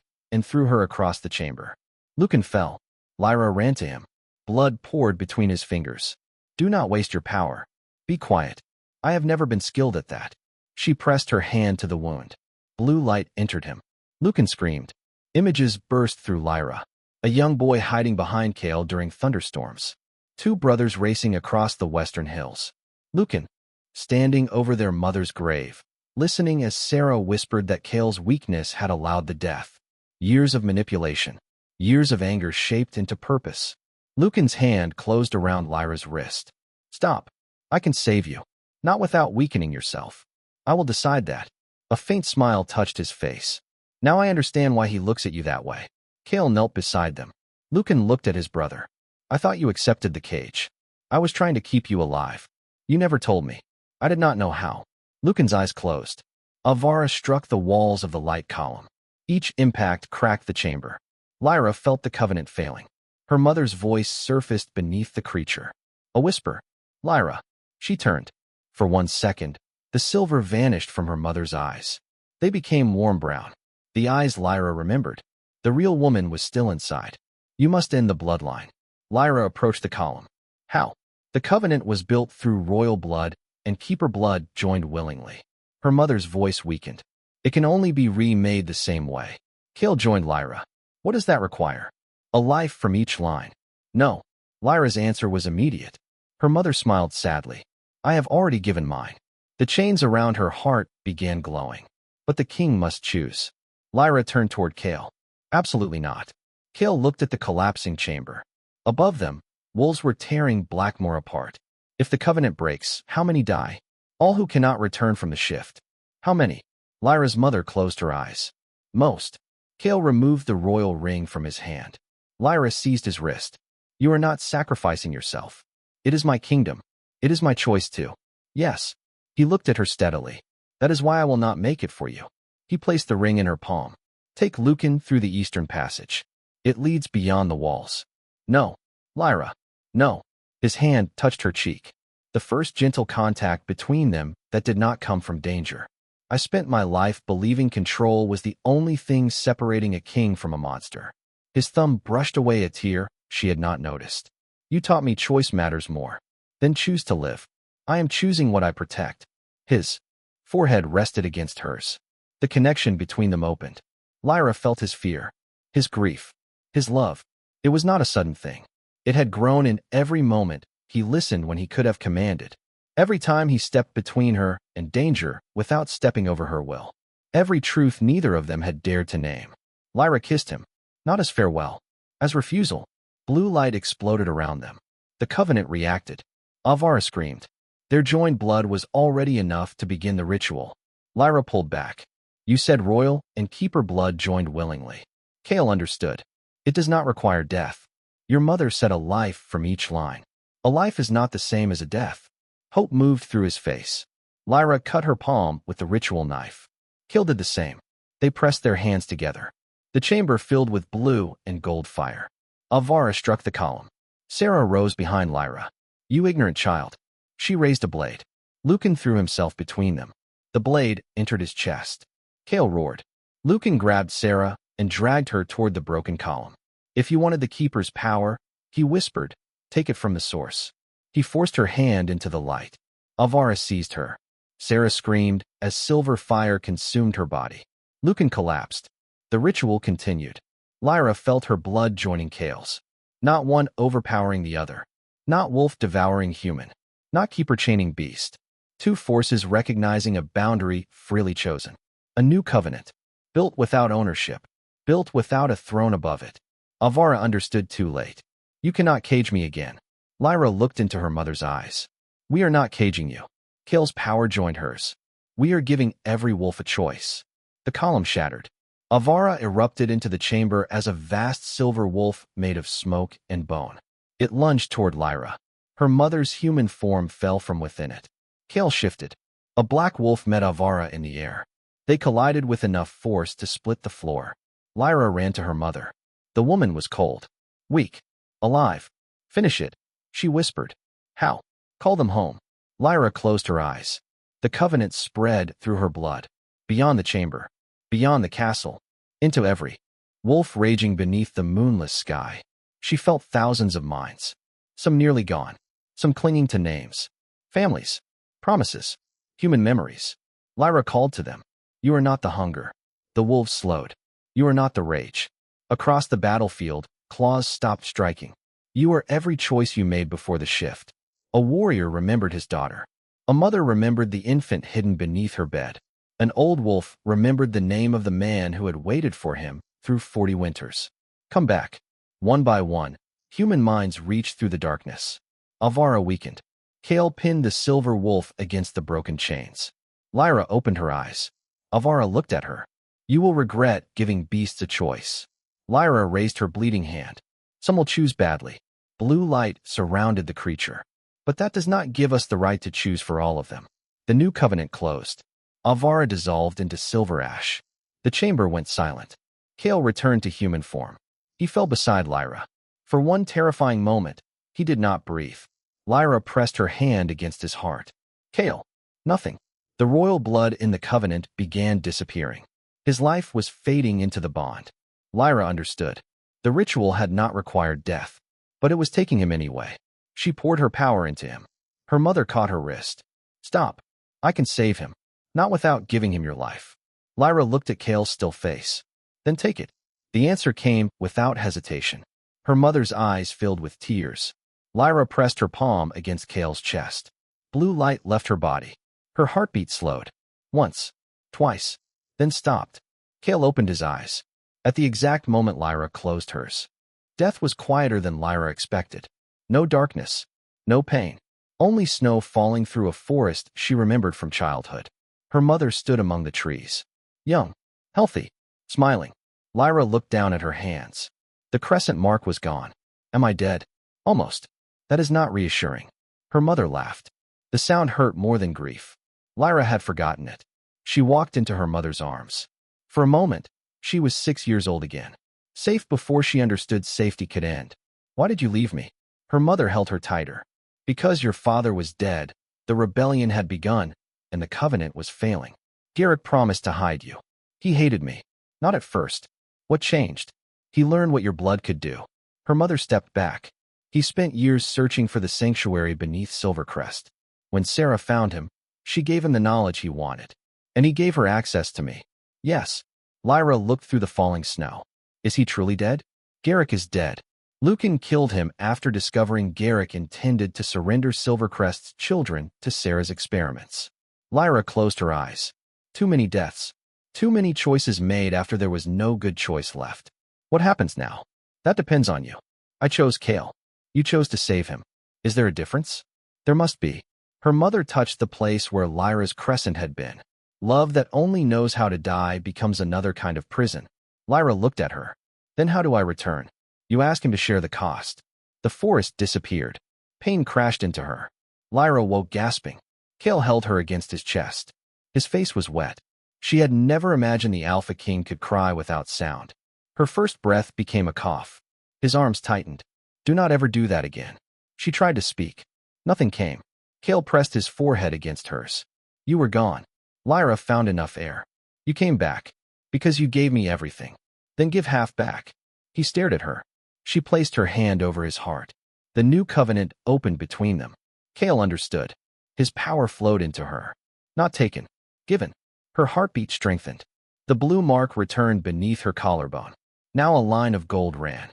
and threw her across the chamber. Lucan fell. Lyra ran to him. Blood poured between his fingers. Do not waste your power. Be quiet. I have never been skilled at that. She pressed her hand to the wound. Blue light entered him. Lucan screamed. Images burst through Lyra. A young boy hiding behind Kael during thunderstorms. Two brothers racing across the western hills. Lucan, standing over their mother's grave, listening as Sarah whispered that Kael's weakness had allowed the death. Years of manipulation. Years of anger shaped into purpose. Lucan's hand closed around Lyra's wrist. Stop. I can save you. Not without weakening yourself. I will decide that. A faint smile touched his face. Now I understand why he looks at you that way. Kael knelt beside them. Lucan looked at his brother. I thought you accepted the cage. I was trying to keep you alive. You never told me. I did not know how. Lucan's eyes closed. Avara struck the walls of the light column. Each impact cracked the chamber. Lyra felt the covenant failing. Her mother's voice surfaced beneath the creature. A whisper. Lyra. She turned. For 1 second, the silver vanished from her mother's eyes. They became warm brown. The eyes Lyra remembered. The real woman was still inside. You must end the bloodline. Lyra approached the column. How? The covenant was built through royal blood, and keeper blood joined willingly. Her mother's voice weakened. It can only be remade the same way. Kael joined Lyra. What does that require? A life from each line. No. Lyra's answer was immediate. Her mother smiled sadly. I have already given mine. The chains around her heart began glowing. But the king must choose. Lyra turned toward Kael. Absolutely not. Kael looked at the collapsing chamber. Above them, wolves were tearing Blackmoor apart. If the covenant breaks, how many die? All who cannot return from the shift. How many? Lyra's mother closed her eyes. Most. Kael removed the royal ring from his hand. Lyra seized his wrist. You are not sacrificing yourself. It is my kingdom. It is my choice too. Yes. He looked at her steadily. That is why I will not make it for you. He placed the ring in her palm. Take Lucan through the eastern passage. It leads beyond the walls. No. Lyra. No. His hand touched her cheek. The first gentle contact between them that did not come from danger. I spent my life believing control was the only thing separating a king from a monster. His thumb brushed away a tear she had not noticed. You taught me choice matters more. Then choose to live. I am choosing what I protect. His forehead rested against hers. The connection between them opened. Lyra felt his fear, his grief, his love. It was not a sudden thing. It had grown in every moment he listened when he could have commanded. Every time he stepped between her and danger without stepping over her will. Every truth neither of them had dared to name. Lyra kissed him, not as farewell, as refusal. Blue light exploded around them. The covenant reacted. Avara screamed. Their joined blood was already enough to begin the ritual. Lyra pulled back. You said royal and keeper blood joined willingly. Kael understood. It does not require death. Your mother said a life from each line. A life is not the same as a death. Hope moved through his face. Lyra cut her palm with the ritual knife. Kael did the same. They pressed their hands together. The chamber filled with blue and gold fire. Avara struck the column. Sarah rose behind Lyra. You ignorant child. She raised a blade. Lucan threw himself between them. The blade entered his chest. Kael roared. Lucan grabbed Sarah and dragged her toward the broken column. If you wanted the keeper's power, he whispered, take it from the source. He forced her hand into the light. Avara seized her. Sarah screamed as silver fire consumed her body. Lucan collapsed. The ritual continued. Lyra felt her blood joining Kael's. Not one overpowering the other. Not wolf devouring human. Not keeper chaining beast. Two forces recognizing a boundary freely chosen. A new covenant. Built without ownership. Built without a throne above it. Avara understood too late. You cannot cage me again. Lyra looked into her mother's eyes. We are not caging you. Kael's power joined hers. We are giving every wolf a choice. The column shattered. Avara erupted into the chamber as a vast silver wolf made of smoke and bone. It lunged toward Lyra. Her mother's human form fell from within it. Kael shifted. A black wolf met Avara in the air. They collided with enough force to split the floor. Lyra ran to her mother. The woman was cold. Weak. Alive. Finish it, she whispered. How? Call them home. Lyra closed her eyes. The covenant spread through her blood. Beyond the chamber. Beyond the castle. Into every wolf raging beneath the moonless sky. She felt thousands of minds. Some nearly gone. Some clinging to names. Families. Promises. Human memories. Lyra called to them. You are not the hunger. The wolves slowed. You are not the rage. Across the battlefield, claws stopped striking. You are every choice you made before the shift. A warrior remembered his daughter. A mother remembered the infant hidden beneath her bed. An old wolf remembered the name of the man who had waited for him through 40 winters. Come back. One by one, human minds reached through the darkness. Avara weakened. Kael pinned the silver wolf against the broken chains. Lyra opened her eyes. Avara looked at her. You will regret giving beasts a choice. Lyra raised her bleeding hand. Some will choose badly. Blue light surrounded the creature. But that does not give us the right to choose for all of them. The new covenant closed. Avara dissolved into silver ash. The chamber went silent. Kael returned to human form. He fell beside Lyra. For one terrifying moment, he did not breathe. Lyra pressed her hand against his heart. Kael. Nothing. The royal blood in the covenant began disappearing. His life was fading into the bond. Lyra understood. The ritual had not required death, but it was taking him anyway. She poured her power into him. Her mother caught her wrist. Stop. I can save him. Not without giving him your life. Lyra looked at Kael's still face. Then take it. The answer came without hesitation. Her mother's eyes filled with tears. Lyra pressed her palm against Kael's chest. Blue light left her body. Her heartbeat slowed. Once. Twice. Then stopped. Kael opened his eyes. At the exact moment Lyra closed hers. Death was quieter than Lyra expected. No darkness. No pain. Only snow falling through a forest she remembered from childhood. Her mother stood among the trees. Young. Healthy. Smiling. Lyra looked down at her hands. The crescent mark was gone. Am I dead? Almost. That is not reassuring. Her mother laughed. The sound hurt more than grief. Lyra had forgotten it. She walked into her mother's arms. For a moment, she was 6 years old again. Safe before she understood safety could end. Why did you leave me? Her mother held her tighter. Because your father was dead, the rebellion had begun, and the covenant was failing. Garrick promised to hide you. He hated me. Not at first. What changed? He learned what your blood could do. Her mother stepped back. He spent years searching for the sanctuary beneath Silvercrest. When Sarah found him, she gave him the knowledge he wanted. And he gave her access to me. Yes. Lyra looked through the falling snow. Is he truly dead? Garrick is dead. Lucan killed him after discovering Garrick intended to surrender Silvercrest's children to Sarah's experiments. Lyra closed her eyes. Too many deaths. Too many choices made after there was no good choice left. What happens now? That depends on you. I chose Kael. You chose to save him. Is there a difference? There must be. Her mother touched the place where Lyra's crescent had been. Love that only knows how to die becomes another kind of prison. Lyra looked at her. Then how do I return? You ask him to share the cost. The forest disappeared. Pain crashed into her. Lyra woke gasping. Kael held her against his chest. His face was wet. She had never imagined the Alpha King could cry without sound. Her first breath became a cough. His arms tightened. Do not ever do that again. She tried to speak. Nothing came. Kael pressed his forehead against hers. You were gone. Lyra found enough air. You came back. Because you gave me everything. Then give half back. He stared at her. She placed her hand over his heart. The new covenant opened between them. Kael understood. His power flowed into her. Not taken. Given. Her heartbeat strengthened. The blue mark returned beneath her collarbone. Now a line of gold ran.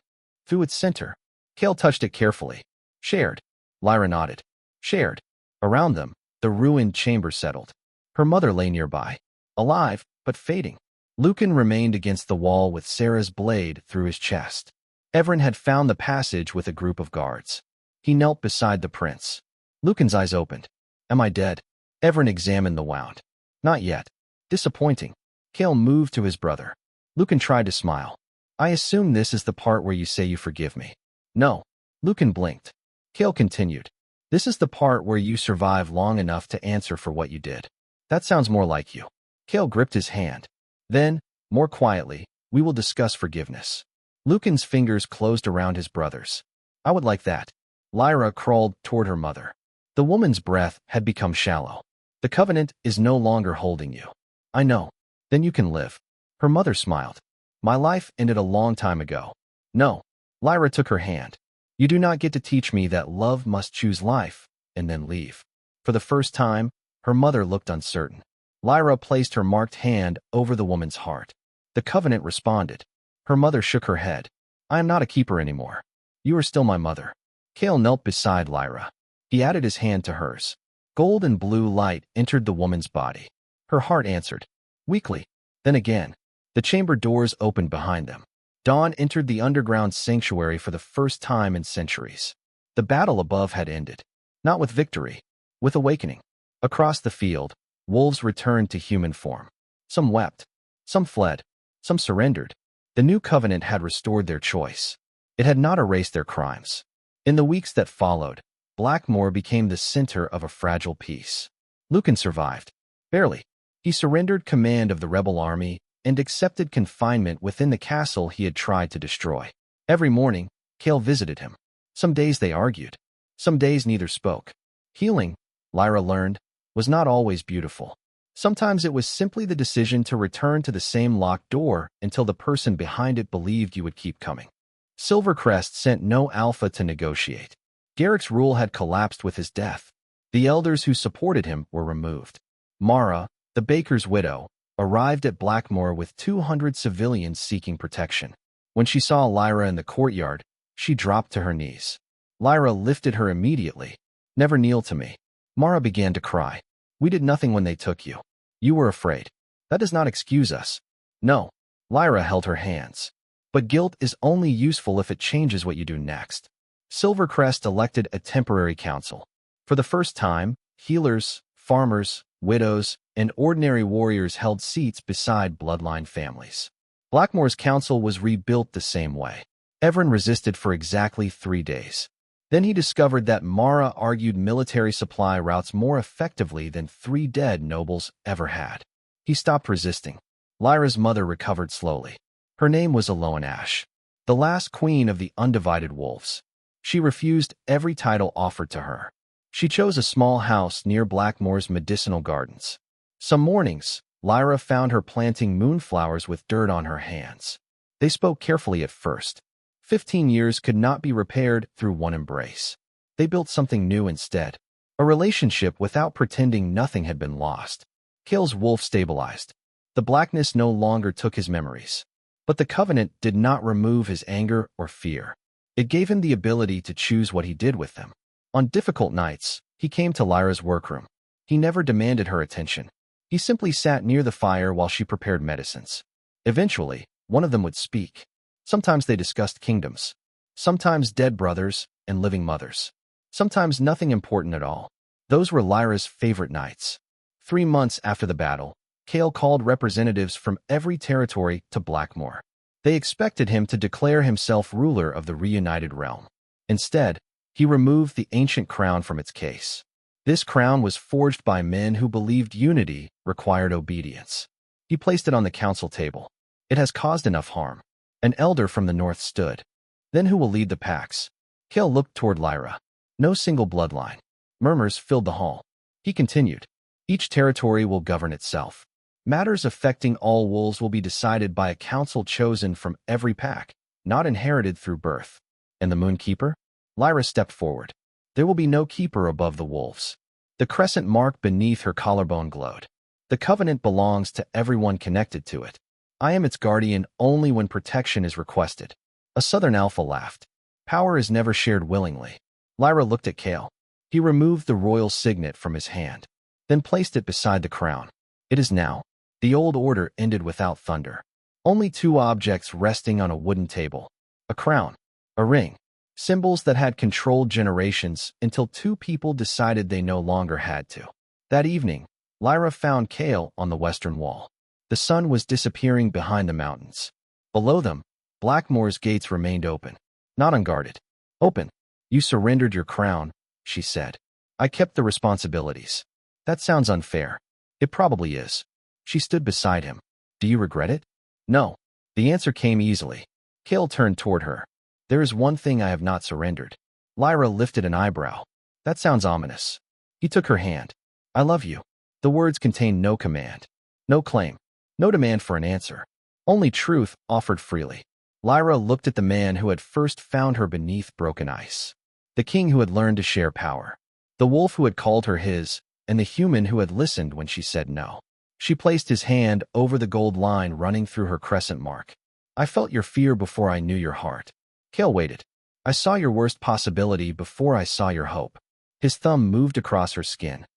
Through its center. Kael touched it carefully. Shared. Lyra nodded. Shared. Around them, the ruined chamber settled. Her mother lay nearby. Alive, but fading. Lucan remained against the wall with Sarah's blade through his chest. Everin had found the passage with a group of guards. He knelt beside the prince. Lucan's eyes opened. Am I dead? Everin examined the wound. Not yet. Disappointing. Kael moved to his brother. Lucan tried to smile. I assume this is the part where you say you forgive me. No. Lucan blinked. Kael continued. This is the part where you survive long enough to answer for what you did. That sounds more like you. Kael gripped his hand. Then, more quietly, we will discuss forgiveness. Lucan's fingers closed around his brother's. I would like that. Lyra crawled toward her mother. The woman's breath had become shallow. The covenant is no longer holding you. I know. Then you can live. Her mother smiled. My life ended a long time ago. No. Lyra took her hand. You do not get to teach me that love must choose life, and then leave. For the first time, her mother looked uncertain. Lyra placed her marked hand over the woman's heart. The covenant responded. Her mother shook her head. I am not a keeper anymore. You are still my mother. Kael knelt beside Lyra. He added his hand to hers. Gold and blue light entered the woman's body. Her heart answered. Weakly. Then again. The chamber doors opened behind them. Dawn entered the underground sanctuary for the first time in centuries. The battle above had ended. Not with victory, with awakening. Across the field, wolves returned to human form. Some wept, some fled, some surrendered. The new covenant had restored their choice. It had not erased their crimes. In the weeks that followed, Blackmoor became the center of a fragile peace. Lucan survived. Barely. He surrendered command of the rebel army and accepted confinement within the castle he had tried to destroy. Every morning, Kael visited him. Some days they argued. Some days neither spoke. Healing, Lyra learned, was not always beautiful. Sometimes it was simply the decision to return to the same locked door until the person behind it believed you would keep coming. Silvercrest sent no Alpha to negotiate. Garrick's rule had collapsed with his death. The elders who supported him were removed. Mara, the baker's widow, arrived at Blackmoor with 200 civilians seeking protection. When she saw Lyra in the courtyard, she dropped to her knees. Lyra lifted her immediately. "Never kneel to me." Mara began to cry. "We did nothing when they took you. You were afraid. That does not excuse us." "No." Lyra held her hands. "But guilt is only useful if it changes what you do next." Silvercrest elected a temporary council. For the first time, healers, farmers, widows, and ordinary warriors held seats beside bloodline families. Blackmoor's council was rebuilt the same way. Everin resisted for exactly 3 days. Then he discovered that Mara argued military supply routes more effectively than 3 dead nobles ever had. He stopped resisting. Lyra's mother recovered slowly. Her name was Aloan Ash, the last queen of the undivided wolves. She refused every title offered to her. She chose a small house near Blackmoor's medicinal gardens. Some mornings, Lyra found her planting moonflowers with dirt on her hands. They spoke carefully at first. 15 years could not be repaired through one embrace. They built something new instead. A relationship without pretending nothing had been lost. Kael's wolf stabilized. The blackness no longer took his memories. But the covenant did not remove his anger or fear. It gave him the ability to choose what he did with them. On difficult nights, he came to Lyra's workroom. He never demanded her attention. He simply sat near the fire while she prepared medicines. Eventually, one of them would speak. Sometimes they discussed kingdoms. Sometimes dead brothers and living mothers. Sometimes nothing important at all. Those were Lyra's favorite nights. 3 months after the battle, Kael called representatives from every territory to Blackmoor. They expected him to declare himself ruler of the reunited realm. Instead, he removed the ancient crown from its case. This crown was forged by men who believed unity required obedience. He placed it on the council table. "It has caused enough harm." An elder from the north stood. "Then who will lead the packs?" Kael looked toward Lyra. No single bloodline. Murmurs filled the hall. He continued. "Each territory will govern itself. Matters affecting all wolves will be decided by a council chosen from every pack, not inherited through birth." "And the Moon Keeper?" Lyra stepped forward. "There will be no keeper above the wolves." The crescent mark beneath her collarbone glowed. "The covenant belongs to everyone connected to it. I am its guardian only when protection is requested." A southern alpha laughed. "Power is never shared willingly." Lyra looked at Kael. He removed the royal signet from his hand, then placed it beside the crown. "It is now." The old order ended without thunder. Only 2 objects resting on a wooden table. A crown, a ring. Symbols that had controlled generations until 2 people decided they no longer had to. That evening, Lyra found Kael on the western wall. The sun was disappearing behind the mountains. Below them, Blackmoor's gates remained open, not unguarded. "Open. You surrendered your crown," she said. "I kept the responsibilities." "That sounds unfair." "It probably is." She stood beside him. "Do you regret it?" "No." The answer came easily. Kael turned toward her. "There is one thing I have not surrendered." Lyra lifted an eyebrow. "That sounds ominous." He took her hand. "I love you." The words contained no command, no claim, no demand for an answer. Only truth offered freely. Lyra looked at the man who had first found her beneath broken ice. The king who had learned to share power. The wolf who had called her his, and the human who had listened when she said no. She placed his hand over the gold line running through her crescent mark. "I felt your fear before I knew your heart." Kael waited. "I saw your worst possibility before I saw your hope." His thumb moved across her skin.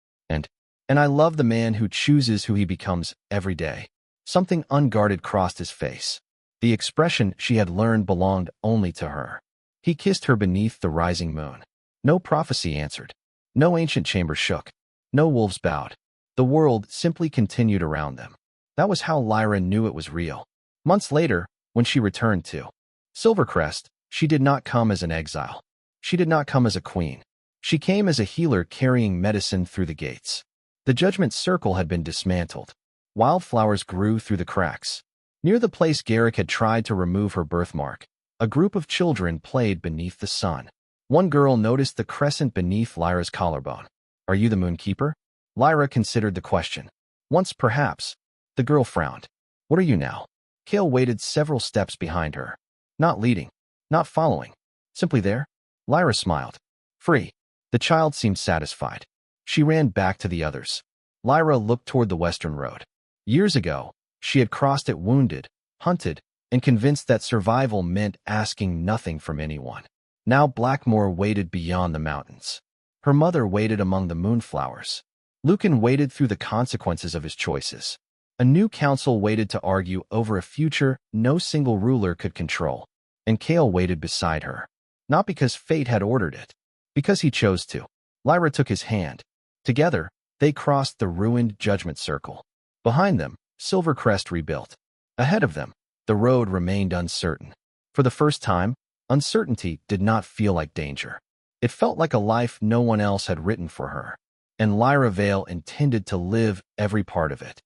And I love the man who chooses who he becomes every day." Something unguarded crossed his face. The expression she had learned belonged only to her. He kissed her beneath the rising moon. No prophecy answered. No ancient chamber shook. No wolves bowed. The world simply continued around them. That was how Lyra knew it was real. Months later, when she returned to Silvercrest, she did not come as an exile. She did not come as a queen. She came as a healer carrying medicine through the gates. The Judgment Circle had been dismantled. Wildflowers grew through the cracks. Near the place Garrick had tried to remove her birthmark, a group of children played beneath the sun. One girl noticed the crescent beneath Lyra's collarbone. "Are you the Moonkeeper?" Lyra considered the question. Once, perhaps. The girl frowned. "What are you now?" Kael waited several steps behind her. Not leading. Not following. Simply there. Lyra smiled. Free. The child seemed satisfied. She ran back to the others. Lyra looked toward the western road. Years ago, she had crossed it wounded, hunted, and convinced that survival meant asking nothing from anyone. Now Blackmoor waited beyond the mountains. Her mother waited among the moonflowers. Lucan waited through the consequences of his choices. A new council waited to argue over a future no single ruler could control. And Kael waited beside her. Not because fate had ordered it. Because he chose to. Lyra took his hand. Together, they crossed the ruined Judgment Circle. Behind them, Silvercrest rebuilt. Ahead of them, the road remained uncertain. For the first time, uncertainty did not feel like danger. It felt like a life no one else had written for her. And Lyra Vale intended to live every part of it.